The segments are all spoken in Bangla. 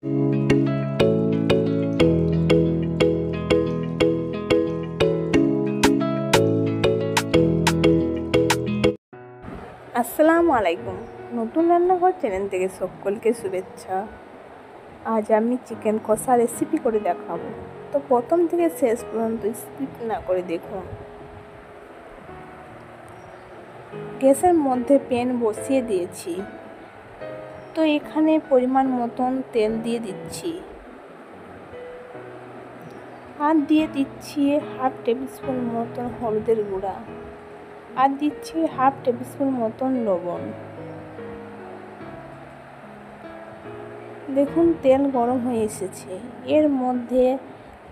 আসসালামু আলাইকুম। নতুন রান্নাঘর চ্যানেল থেকে সকলকে শুভেচ্ছা। আজ আমি চিকেন কষা রেসিপি করে দেখাবো, তো প্রথম থেকে শেষ পর্যন্ত স্কিপ না করে দেখুন। গ্যাসের মধ্যে প্যান বসিয়ে দিয়েছি, তো এখানে পরিমাণ মতন তেল দিয়ে দিচ্ছি আর দিয়ে দিচ্ছি হাফ টেবিল স্পুন মতন হলুদের গুঁড়া আর দিচ্ছি হাফ টেবিল স্পুন মতন লবণ। দেখুন তেল গরম হয়ে এসেছে, এর মধ্যে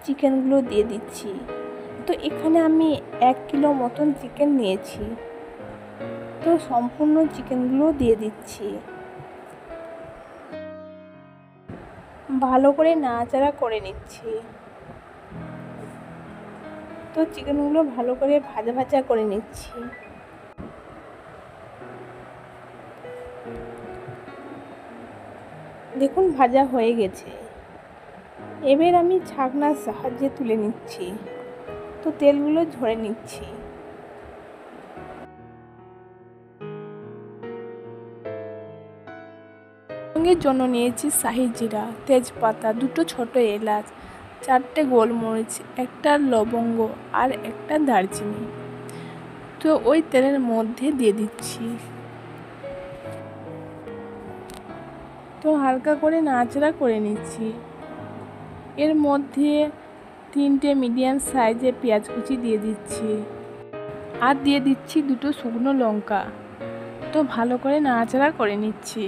চিকেনগুলো দিয়ে দিচ্ছি। তো এখানে আমি 1 কিলো মতন চিকেন নিয়েছি, তো সম্পূর্ণ চিকেনগুলো দিয়ে দিচ্ছি। ভালো করে নাড়াচাড়া করে নিচ্ছি। তো চিকেনগুলো ভালো করে ভাজা ভাজা করে নিচ্ছি। দেখুন ভাজা হয়ে গেছে, এবার আমি ছাঁকনার সাহায্যে তুলে নিচ্ছি। তো তেলগুলো ঝরে নিচ্ছি। রঙের জন্য নিয়েছি শাহি জিরা, তেজপাতা, 2টো ছোট এলাচ, 4টে গোলমরিচ, 1টা লবঙ্গ আর 1টা দারচিনি। তো ওই তেলের মধ্যে দিয়ে দিচ্ছি। তো হালকা করে নাড়াচাড়া করে নিচ্ছি। এর মধ্যে 3টে মিডিয়াম সাইজে পেঁয়াজ কুচি দিয়ে দিচ্ছি আর দিয়ে দিচ্ছি 2টো শুকনো লঙ্কা। তো ভালো করে নাড়াচাড়া করে নিচ্ছি।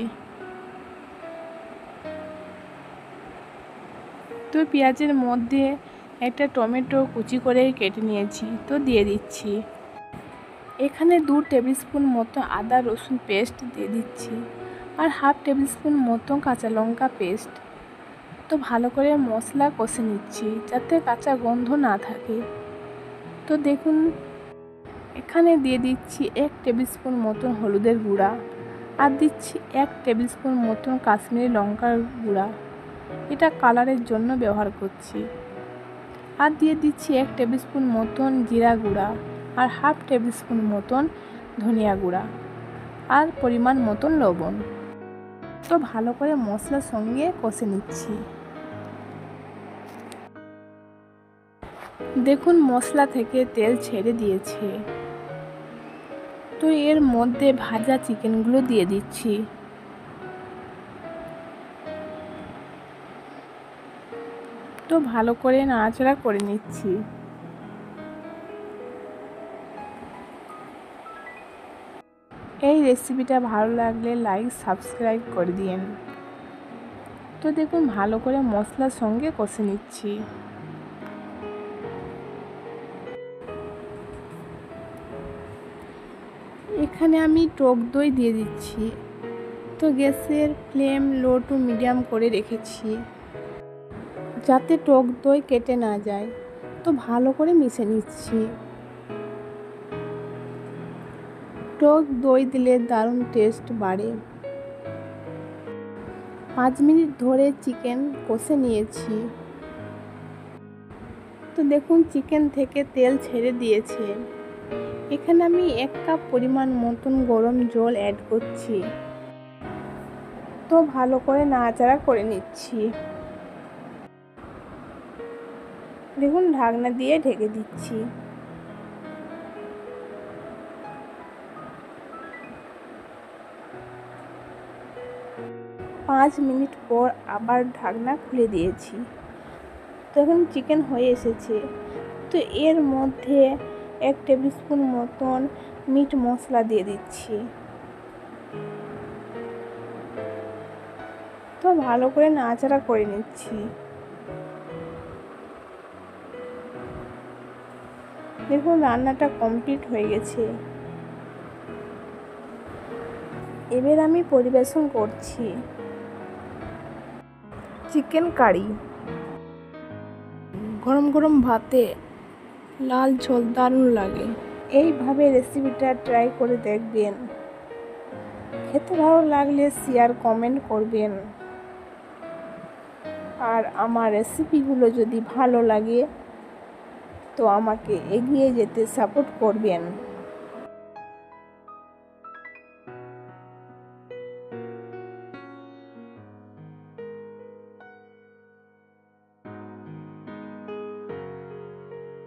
তো পেঁয়াজের মধ্যে একটা টমেটো কুচি করে কেটে নিয়েছি, তো দিয়ে দিচ্ছি। এখানে 2 টেবিল স্পুন মতো আদা রসুন পেস্ট দিয়ে দিচ্ছি আর হাফ টেবিল স্পুন মতো কাঁচা লঙ্কা পেস্ট। তো ভালো করে মশলা কষে নিচ্ছি যাতে কাঁচা গন্ধ না থাকে। তো দেখুন এখানে দিয়ে দিচ্ছি 1 টেবিল স্পুন মতন হলুদের গুঁড়া আর দিচ্ছি 1 টেবিল স্পুন মতন কাশ্মীরি লঙ্কার গুঁড়া, এটা কালারের জন্য ব্যবহার করছি। আর দিয়ে দিচ্ছি 1 টেবিল স্পুন মতন জিরা গুঁড়া আর হাফ টেবিল স্পুন মতন ধনিয়া গুঁড়া আর পরিমাণ মতন লবণ। তো ভালো করে মশলার সঙ্গে কষে নিচ্ছি। দেখুন মশলা থেকে তেল ছেড়ে দিয়েছে, তো এর মধ্যে ভাজা চিকেনগুলো দিয়ে দিচ্ছি। তো ভালো করে নাড়াচাড়া করে নিচ্ছি। এই রেসিপিটা ভালো লাগলে লাইক সাবস্ক্রাইব করে দিন। তো দেখুন ভালো করে মশলার সঙ্গে কষে নিচ্ছি। এখানে আমি টক দই দিয়ে দিচ্ছি। তো গ্যাসের ফ্লেম লো টু মিডিয়াম করে রেখেছি যাতে টক দই কেটে না যায়। তো ভালো করে মিশে নিচ্ছি। টক দই দিলে দারুণ টেস্ট বাড়ে। 5 মিনিট ধরে চিকেন কষে নিয়েছি। তো দেখুন চিকেন থেকে তেল ছেড়ে দিয়েছে। এখানে আমি 1 কাপ পরিমাণ মতন গরম জল অ্যাড করছি। তো ভালো করে নাড়াচাড়া করে নিচ্ছি। দেখুন ঢাকনা দিয়ে ঢেকে দিচ্ছি। পাঁচ মিনিট পর আবার ঢাকনা খুলে দিয়েছি। তো এখন চিকেন হয়ে এসেছে। তো এর মধ্যে 1 টেবিল স্পুন মতন মিট মশলা দিয়ে দিচ্ছি। তো ভালো করে নাড়াচাড়া করে নিচ্ছি। দেখুন রান্নাটা কমপ্লিট হয়ে গেছে। এবার আমি পরিবেশন করছি। চিকেন কারি গরম গরম ভাতে লাল ঝোল দারুণ লাগে। এইভাবে রেসিপিটা ট্রাই করে দেখবেন। খেতে ভালো লাগলে শেয়ার কমেন্ট করবেন। আর আমার রেসিপিগুলো যদি ভালো লাগে তো আমাকে এগিয়ে যেতে সাপোর্ট করবেন।